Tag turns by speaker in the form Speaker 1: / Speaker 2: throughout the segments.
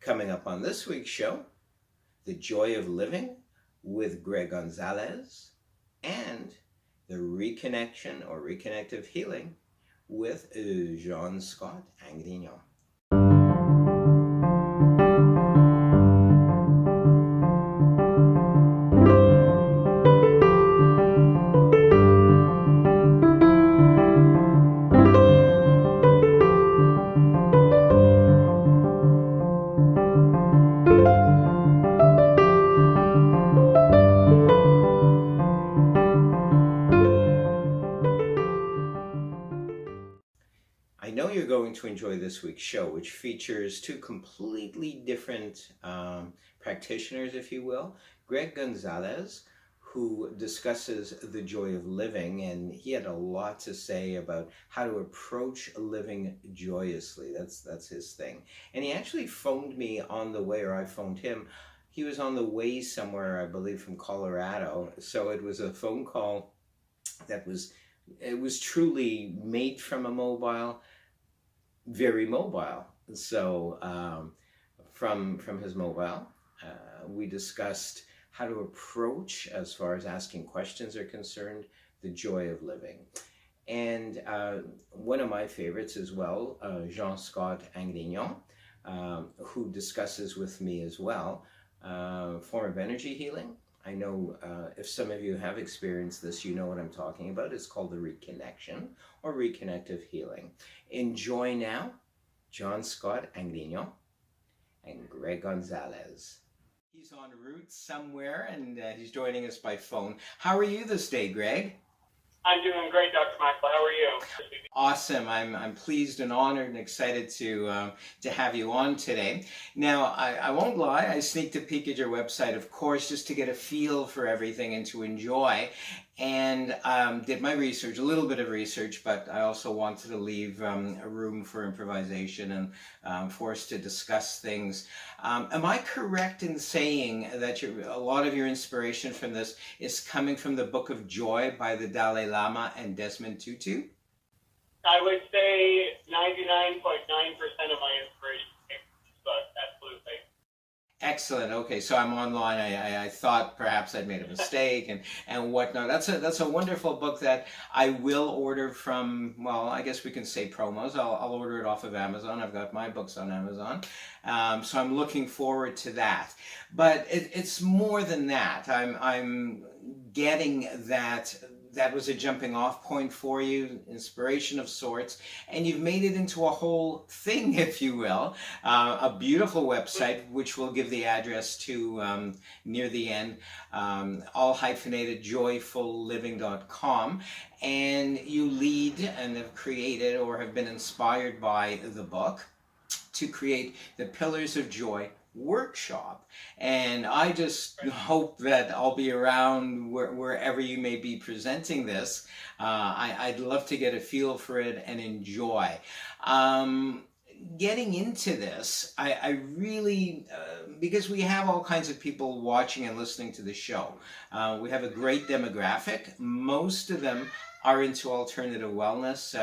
Speaker 1: Coming up on this week's show, The Joy of Living with Gregg and the Reconnection or Reconnective Healing with Jean-Scott Angrignon. I know you're going to enjoy this week's show, which features two completely different practitioners, if you will. Gregg, who discusses the joy of living, and he had a lot to say about how to approach living joyously. That's his thing. And he actually phoned me on the way, or I phoned him. He was on the way somewhere, I believe, from Colorado. So it was a phone call that was truly made from a mobile, very mobile. So from his mobile, we discussed how to approach, as far as asking questions are concerned, the joy of living. And one of my favorites as well, Jean-Scott Angrignon, who discusses with me as well, form of energy healing. I know if some of you have experienced this, you know what I'm talking about. It's called the reconnection or reconnective healing. Enjoy now, Jean-Scott Angrignon and Gregg Gonzalez. He's en route somewhere, and he's joining us by phone. How are you this day, Gregg?
Speaker 2: I'm doing great, Dr. Michael. How are you?
Speaker 1: Awesome. I'm pleased and honored and excited to have you on today. Now, I won't lie, I sneaked a peek at your website, of course, just to get a feel for everything and to enjoy, and did my research, a little bit of research, but I also wanted to leave a room for improvisation and for us to discuss things. Am I correct in saying that a lot of your inspiration from this is coming from the Book of Joy by the Dalai Lama and Desmond Tutu?
Speaker 2: I would say 99.9% of my inspiration came from this book, absolutely.
Speaker 1: Excellent. Okay, so I'm online. I thought perhaps I'd made a mistake and whatnot. That's a wonderful book that I will order from, well, I guess we can say promos. I'll order it off of Amazon. I've got my books on Amazon. So I'm looking forward to that. But it's more than that. I'm getting that was a jumping off point for you, inspiration of sorts, and you've made it into a whole thing, if you will. A beautiful website, which we'll give the address to near the end, all hyphenated, joyfulliving.com. And you lead and have created or have been inspired by the book to create the Pillars of Joy workshop, and I just hope that I'll be around wherever you may be presenting this. I'd love to get a feel for it and enjoy. Getting into this, I really, because we have all kinds of people watching and listening to the show. We have a great demographic. Most of them are into alternative wellness.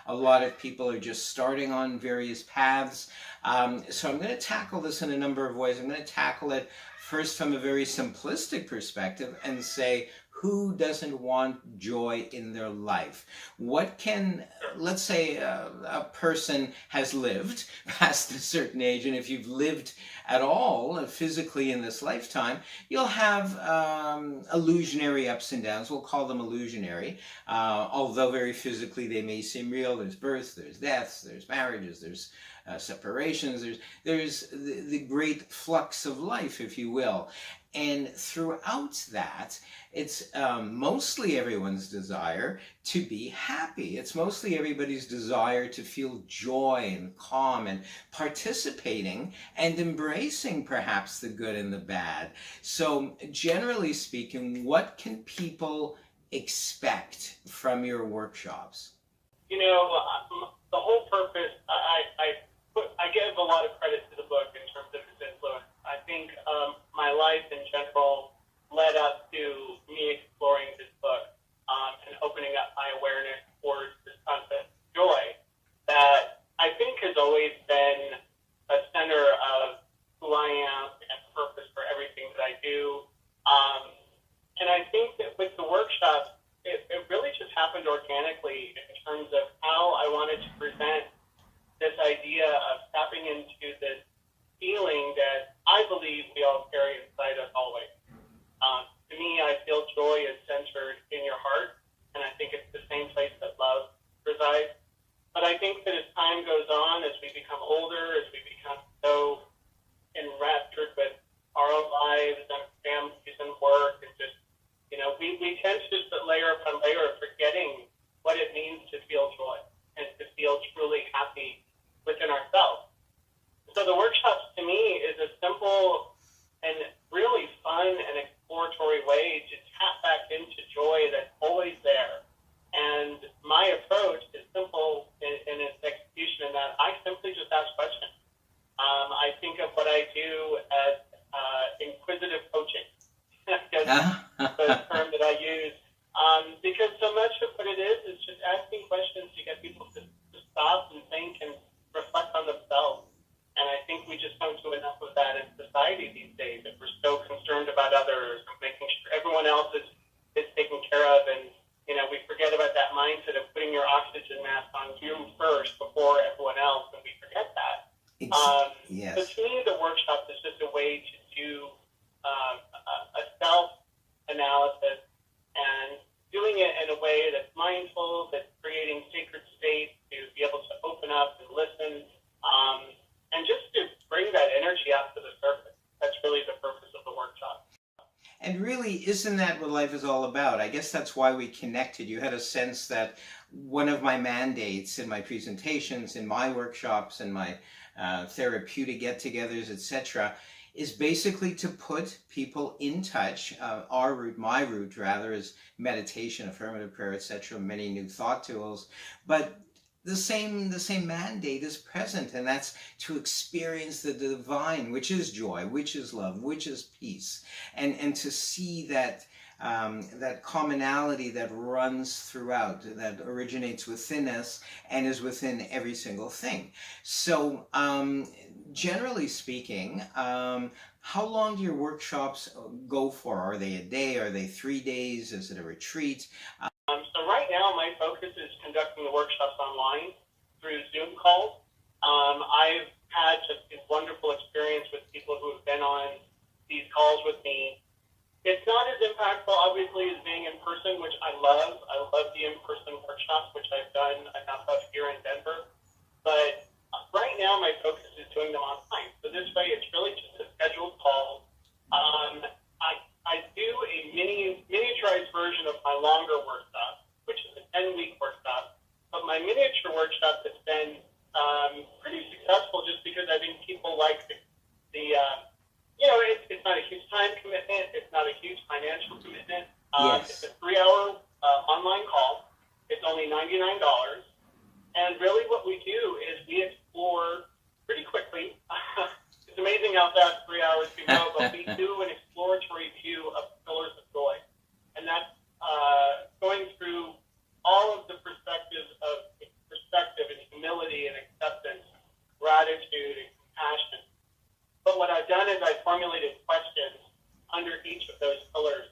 Speaker 1: A lot of people are just starting on various paths. So I'm going to tackle this in a number of ways. I'm going to tackle it first from a very simplistic perspective and say, who doesn't want joy in their life? What can, let's say a person has lived past a certain age, and if you've lived at all physically in this lifetime, you'll have illusionary ups and downs. We'll call them illusionary, although very physically they may seem real. There's births, there's deaths, there's marriages, there's separations, there's the great flux of life, if you will. And throughout that, it's mostly everyone's desire to be happy. It's mostly everybody's desire to feel joy and calm and participating and embracing perhaps the good and the bad. So generally speaking, what can people expect from your workshops?
Speaker 2: You know, the whole purpose, I give a lot of credit to the book in terms of its influence. I think my life in general led up to me exploring this book and opening up my awareness towards this concept of joy that I think has always been a center of lives and families and work and just, we tend to just put layer upon layer, forgetting what it means to feel joy and to feel truly happy within ourselves. So the workshops to me is a simple and really fun and exploratory way to tap back into joy that's always there. And my approach is simple in its execution in that I simply just ask questions. I think of what I do as inquisitive coaching. That's the term that I use. Because so much of what it is just asking questions to get people to stop and think and reflect on themselves. And I think we just don't do enough of that in society these days. That we're so concerned about others and making sure everyone else is taken care of. And, we forget about that mindset of putting your oxygen mask on you first before everyone else. And we forget that.
Speaker 1: Yes.
Speaker 2: So to me, the workshop is just a way to do a self-analysis and doing it in a way that's mindful, that's creating sacred space to be able to open up and listen, and just to bring that energy out to the surface. That's really the purpose of the workshop.
Speaker 1: And really, isn't that what life is all about? I guess that's why we connected. You had a sense that one of my mandates in my presentations, in my workshops, in my therapeutic get-togethers, etc., is basically to put people in touch. My route rather, is meditation, affirmative prayer, etc., many new thought tools. But the same mandate is present, and that's to experience the divine, which is joy, which is love, which is peace, and to see that that commonality that runs throughout, that originates within us and is within every single thing. So generally speaking, how long do your workshops go for? Are they a day? Are they 3 days? Is it a retreat?
Speaker 2: So right now, my focus is conducting the workshops online through Zoom calls. I've had just a wonderful experience with people who have been on these calls with me. It's not as impactful, obviously, as being in person, which I love. I love the in-person workshops, which I've done enough of here in Denver. But right now, my focus is doing them online. So this way, it's really just a scheduled call. I do a miniaturized version of my longer workshop, which is a 10-week workshop. But my miniature workshop has been pretty successful just because I think people like it's not a huge time commitment. It's not a huge financial commitment.
Speaker 1: Yes.
Speaker 2: It's a 3-hour online call. It's only $99. And really what we do is we explore pretty quickly. It's amazing how fast 3 hours can go, but we do an exploratory view of pillars of joy. And that's going through all of the perspective and humility and acceptance, gratitude and compassion. But what I've done is I formulated questions under each of those pillars.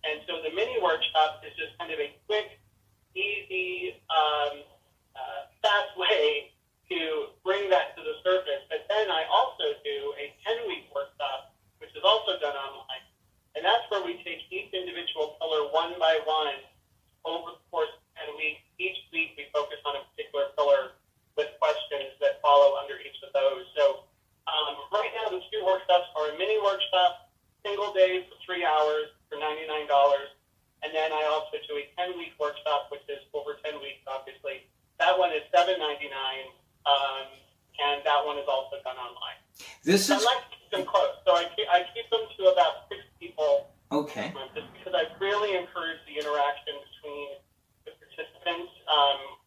Speaker 2: And so the mini workshop is just kind of a quick, easy, fast way to bring that to the surface. But then I also do a 10-week workshop, which is also done online. And that's where we take each individual pillar one by one over the course of 10 weeks. Each week we focus on a particular pillar with questions that follow under each of those. So right now the 2 workshops are a mini workshop, single day for 3 hours for $99. And then I also do a 10-week workshop, which is over 10 weeks, obviously. That one is $7.99, and that one is also done online. I like to keep them close, so I keep them to about 6 people.
Speaker 1: Okay.
Speaker 2: Just because I really encourage the interaction between the participants.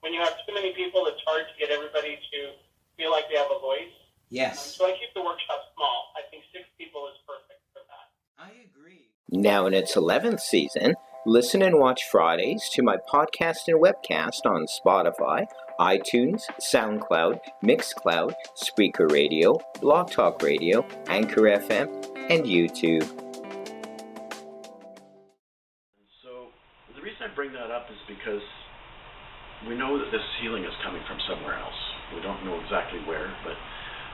Speaker 2: When you have too many people, it's hard to get everybody to feel like they have a voice.
Speaker 1: Yes.
Speaker 2: So I keep the workshop small. I think 6 people is perfect for that.
Speaker 1: I agree.
Speaker 3: Now in its 11th season, listen and watch Fridays to my podcast and webcast on Spotify, iTunes, SoundCloud, Mixcloud, Spreaker Radio, Blog Talk Radio, Anchor FM, and YouTube.
Speaker 4: So the reason I bring that up is because we know that this healing is coming from somewhere else. We don't know exactly where, but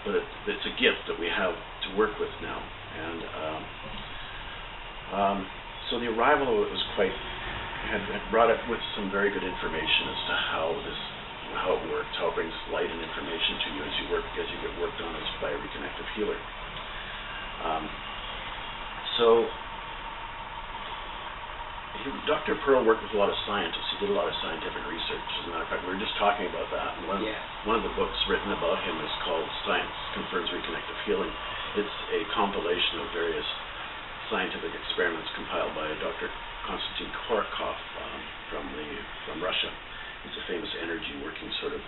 Speaker 4: it's a gift that we have to work with now. And so the arrival of it was had brought it with some very good information as to how it works, how it brings light and information to you as you get worked on by a reconnective healer. So Dr. Pearl worked with a lot of scientists. He did a lot of scientific research. As a matter of fact, we were just talking about that. And one of the books written about him is called Science Confirms Reconnective Healing. It's a compilation of various scientific experiments compiled by Dr. Konstantin Korokov from Russia. He's a famous energy working sort of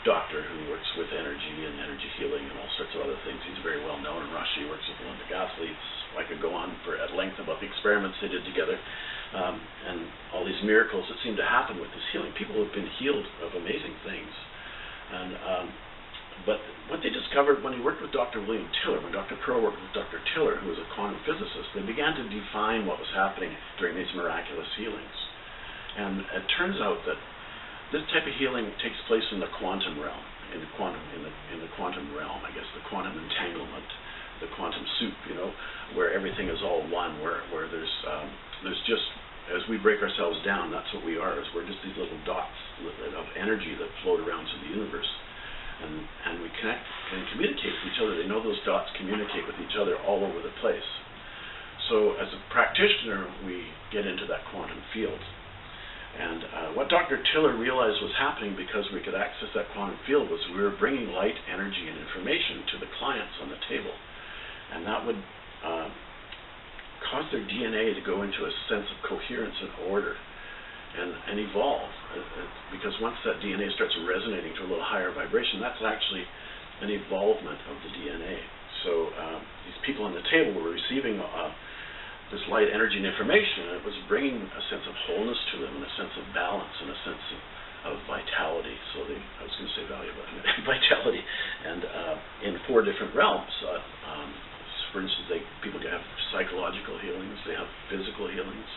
Speaker 4: doctor who works with energy and energy healing and all sorts of other things. He's very well known in Russia. He works with Olympic athletes. I could go on at length about the experiments they did together and all these miracles that seem to happen with this healing. People have been healed of amazing things. But what they discovered when he worked with Dr. William Tiller, when Dr. Pearl worked with Dr. Tiller, who was a quantum physicist, they began to define what was happening during these miraculous healings. And it turns out that this type of healing takes place in the quantum realm, in the quantum realm, I guess, the quantum entanglement, the quantum soup, where everything is all one, where there's just, as we break ourselves down, that's what we are, is we're just these little dots of energy that float around through the universe. And we connect and communicate with each other. They know those dots communicate with each other all over the place. So as a practitioner, we get into that quantum field. And what Dr. Tiller realized was happening because we could access that quantum field was we were bringing light, energy, and information to the clients on the table. And that would cause their DNA to go into a sense of coherence and order and evolve. Because once that DNA starts resonating to a little higher vibration, that's actually an evolvement of the DNA. So these people on the table were receiving this light, energy, and information, and it was bringing a sense of wholeness to them, and a sense of balance, and a sense of vitality. So I was going to say value, but vitality, and in 4 different realms. For instance, people can have psychological healings, they have physical healings,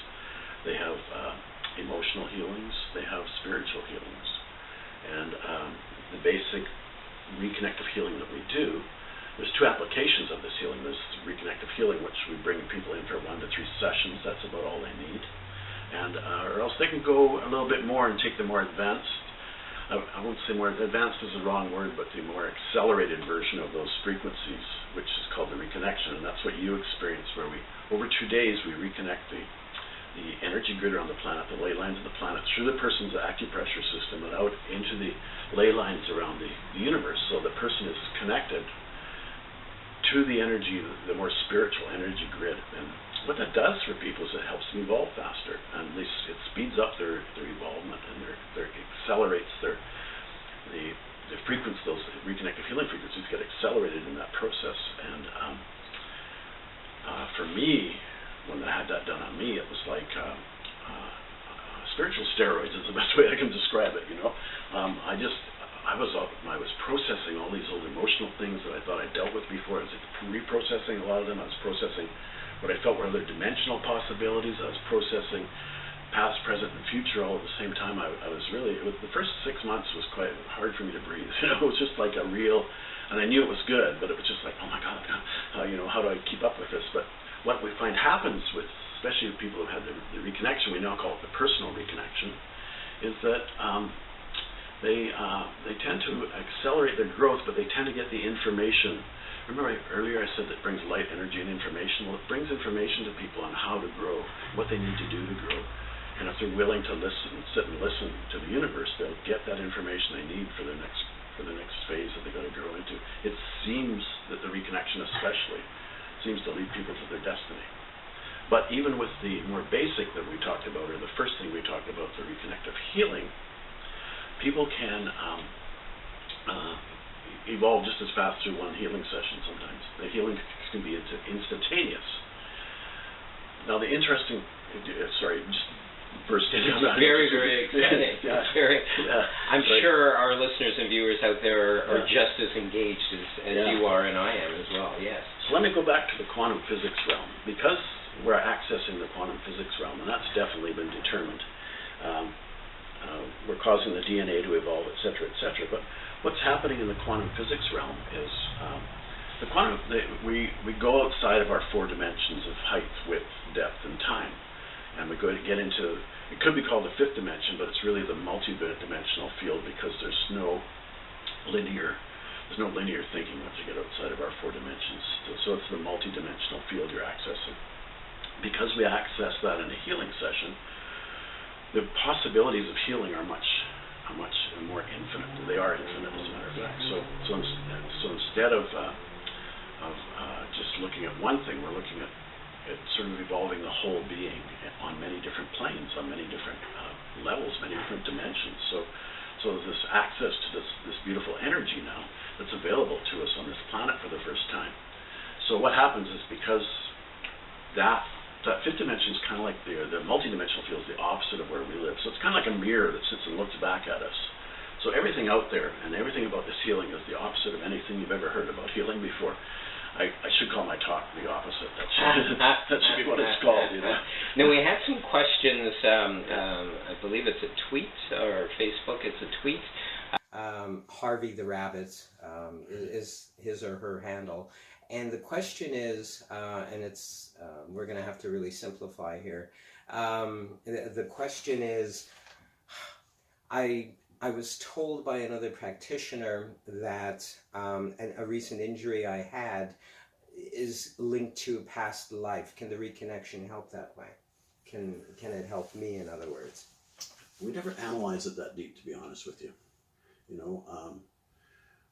Speaker 4: they have emotional healings, they have spiritual healings. And the basic reconnective healing that we do, there's 2 applications of this healing. There's reconnective healing, which we bring people in for 1 to 3 sessions. That's about all they need. And or else they can go a little bit more and take the more advanced, I won't say more advanced is the wrong word, but the more accelerated version of those frequencies, which is called the reconnection. And that's what you experience, where over 2 days, we reconnect the energy grid around the planet, the ley lines of the planet, through the person's acupressure system and out into the ley lines around the universe. So the person is connected to the energy, the more spiritual energy grid. And what that does for people is it helps them evolve faster, and it speeds up their evolvement, and it accelerates the frequency. Those reconnective healing frequencies get accelerated in that process. And for me, when I had that done on me, it was like spiritual steroids is the best way I can describe it. I was processing all these old emotional things that I thought I dealt with before. I was reprocessing a lot of them. I was processing what I felt were other dimensional possibilities. I was processing past, present, and future all at the same time. I was really, the first 6 months was quite hard for me to breathe. It was just like a real, and I knew it was good, but it was just like, oh my God, how do I keep up with this? But what we find happens with, especially with people who've had the reconnection, we now call it the personal reconnection, is that they tend to accelerate their growth, but they tend to get the information. Remember earlier I said that it brings light, energy, and information? Well, it brings information to people on how to grow, what they need to do to grow. And if they're willing to sit and listen to the universe, they'll get that information they need for the next phase that they've got to grow into. It seems that the reconnection especially seems to lead people to their destiny. But even with the more basic that we talked about, or the first thing we talked about, the reconnective healing, people can evolve just as fast through one healing session sometimes. The healing can be instantaneous. Now the interesting, just burst in on that.
Speaker 1: Very, very exciting. I'm sure our listeners and viewers out there are just as engaged as you are and I am as well, yes.
Speaker 4: So let me go back to the quantum physics realm. Because we're accessing the quantum physics realm, and that's definitely been determined, we're causing the DNA to evolve, et cetera, but what's happening in the quantum physics realm is we go outside of our 4 dimensions of height, width, depth, and time, and we go to get into, it could be called the 5th dimension, but it's really the multi-dimensional field, because there's no linear thinking once you get outside of our 4 dimensions. So So it's the multidimensional field you're accessing. Because we access that in a healing session, the possibilities of healing are much more infinite. They are infinite, as a matter of fact. So instead of just looking at one thing, we're looking at sort of evolving the whole being on many different planes, on many different levels, many different dimensions. So there's this access to this beautiful energy now that's available to us on this planet for the first time. So what happens is, because that fifth dimension is kind of like the multidimensional field is the opposite of where we live. So it's kind of like a mirror that sits and looks back at us. So everything out there and everything about this healing is the opposite of anything you've ever heard about healing before. I should call my talk the opposite. That should be what it's called, you know.
Speaker 1: Now, we had some questions. I believe it's a tweet, or Facebook. It's a tweet. Harvey the Rabbit is his or her handle. And the question is, and it's we're going to have to really simplify here. The question is, I was told by another practitioner that a recent injury I had is linked to a past life. Can the reconnection help that way? Can it help me, in other words?
Speaker 5: We never analyze it that deep, to be honest with you. You know,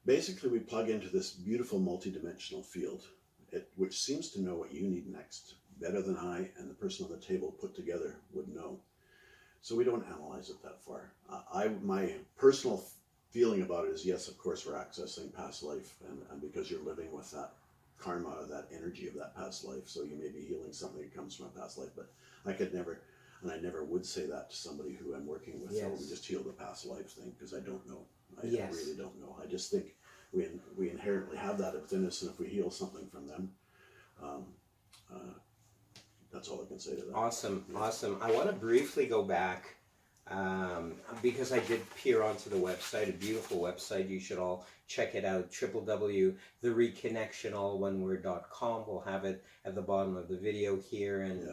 Speaker 5: basically we plug into this beautiful multidimensional field, which seems to know what you need next better than I and the person on the table put together would know. So we don't analyze it that far. My personal feeling about it is, yes, of course, we're accessing past life, and because you're living with that karma, that energy of that past life, so you may be healing something that comes from a past life. But I could never, and I never would say that to somebody who I'm working with.
Speaker 1: Yes.
Speaker 5: Oh, we just heal the past life thing, because I don't know. I
Speaker 1: Yes.
Speaker 5: really don't know. I just think we inherently have that within us, and if we heal something from them, that's all I can say to that.
Speaker 1: Awesome,
Speaker 5: Yeah.
Speaker 1: awesome. I want to briefly go back because I did peer onto the website, a beautiful website. You should all check it out, www.thereconnectionalloneword.com. We'll have it at the bottom of the video here and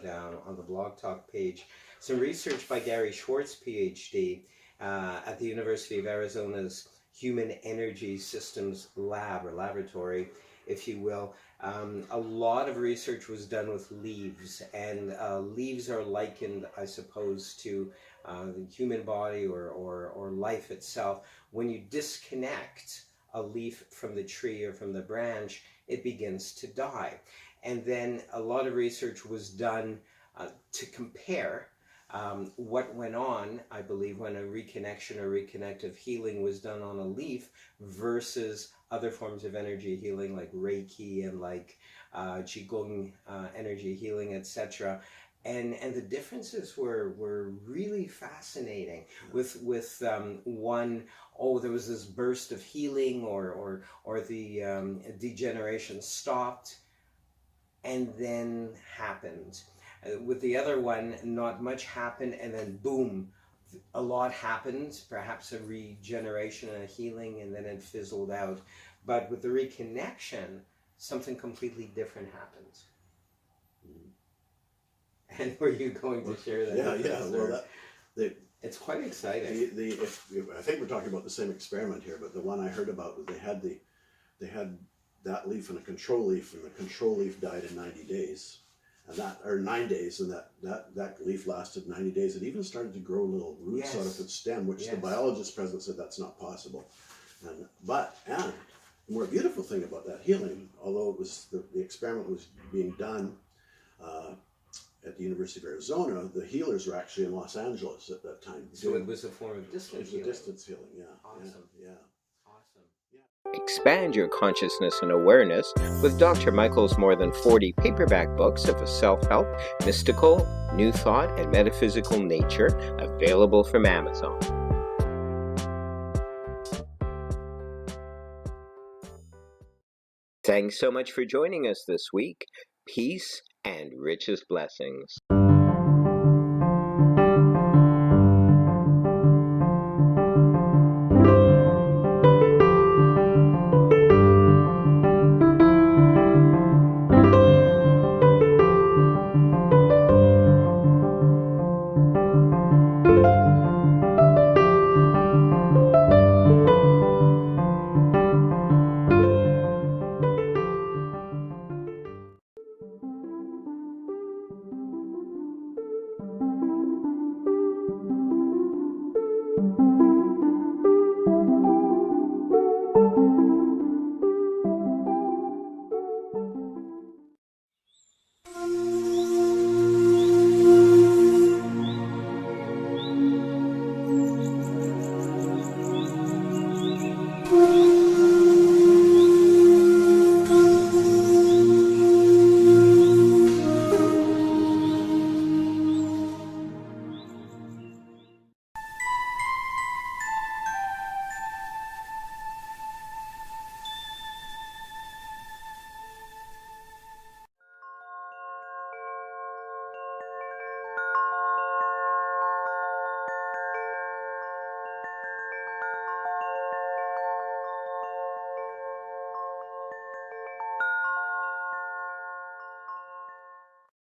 Speaker 1: on the Blog Talk page. Some research by Gary Schwartz, PhD, at the University of Arizona's Human Energy Systems Lab, or laboratory, if you will. A lot of research was done with leaves, and leaves are likened, I suppose, to the human body or life itself. When you disconnect a leaf from the tree or from the branch, it begins to die. And then a lot of research was done to compare what went on, I believe, when a reconnection or reconnective healing was done on a leaf versus other forms of energy healing like Reiki and like Qigong energy healing, etc. And the differences were really fascinating. With one, there was this burst of healing, or the degeneration stopped and then happened. With the other one, not much happened, and then boom, a lot happened, perhaps a regeneration and a healing, and then it fizzled out. But with the reconnection, something completely different happened. And were you going to share that?
Speaker 5: Yeah. Well,
Speaker 1: it's quite exciting.
Speaker 5: I think we're talking about the same experiment here, but the one I heard about, they had that leaf and a control leaf, and the control leaf died in 90 days. And 9 days, and that leaf lasted 90 days. It even started to grow little roots out of its stem, which the biologist present said that's not possible. And the more beautiful thing about that healing, although it was the experiment was being done at the University of Arizona, the healers were actually in Los Angeles at that time.
Speaker 1: So it was a form of distance healing.
Speaker 5: It was a distance healing, yeah.
Speaker 1: Awesome.
Speaker 5: Yeah.
Speaker 3: Expand your consciousness and awareness with Dr. Michael's more than 40 paperback books of a self-help, mystical, new thought, and metaphysical nature, available from Amazon. Thanks so much for joining us this week. Peace and richest blessings.